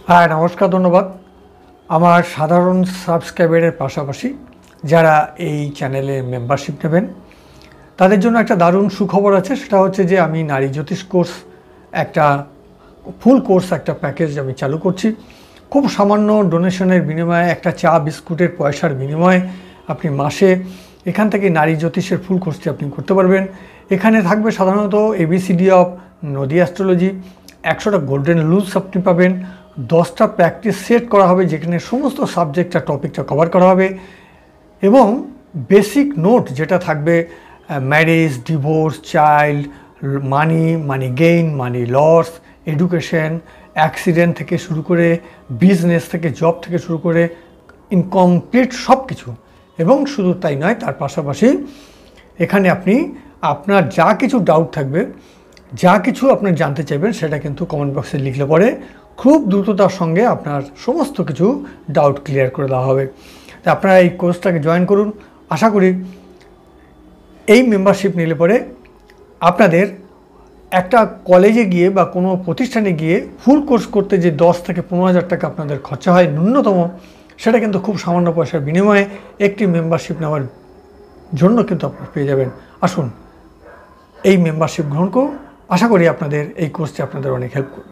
হ্যাঁ, নমস্কার, ধন্যবাদ। আমার সাধারণ সাবস্ক্রাইবারের পাশাপাশি যারা এই চ্যানেলে মেম্বারশিপ নেবেন তাদের জন্য একটা দারুণ সুখবর আছে। সেটা হচ্ছে যে আমি নারী জ্যোতিষ কোর্স একটা ফুল কোর্স একটা প্যাকেজ আমি চালু করছি। খুব সামান্য ডোনেশনের বিনিময়ে, একটা চা বিস্কুটের পয়সার বিনিময়ে আপনি মাসে এখান থেকে নারী জ্যোতিষের ফুল কোর্সটি আপনি করতে পারবেন। এখানে থাকবে সাধারণত এবিসিডি অফ নদি অ্যাস্ট্রোলজি, 100টা গোল্ডেন রুলস আপনি পাবেন, 10টা প্র্যাকটিস সেট করা হবে যেখানে সমস্ত সাবজেক্টটা টপিকটা কভার করা হবে, এবং বেসিক নোট যেটা থাকবে marriage, divorce, child, money gain, money loss, education, accident থেকে শুরু করে বিজনেস থেকে জব থেকে শুরু করে ইনকমপ্লিট সব কিছু। এবং শুধু তাই নয়, তার পাশাপাশি এখানে আপনি আপনার যা কিছু ডাউট থাকবে, যা কিছু আপনার জানতে চাইবেন সেটা কিন্তু কমেন্ট বক্সে লিখলে পরে খুব দ্রুততার সঙ্গে আপনার সমস্ত কিছু ডাউট ক্লিয়ার করে দেওয়া হবে। তো আপনারা এই কোর্সটাকে জয়েন করুন। আশা করি এই মেম্বারশিপ নিলে পরে আপনাদের একটা কলেজে গিয়ে বা কোনো প্রতিষ্ঠানে গিয়ে ফুল কোর্স করতে যে 10 থেকে 15,000 টাকা আপনাদের খরচা হয় ন্যূনতম, সেটা কিন্তু খুব সামান্য পয়সার বিনিময়ে একটি মেম্বারশিপ নেওয়ার জন্য কিন্তু আপনারা পেয়ে যাবেন। আসুন এই মেম্বারশিপ গ্রহণ করুন। আশা করি আপনাদের এই কোর্সটি আপনাদের অনেক হেল্প করবে।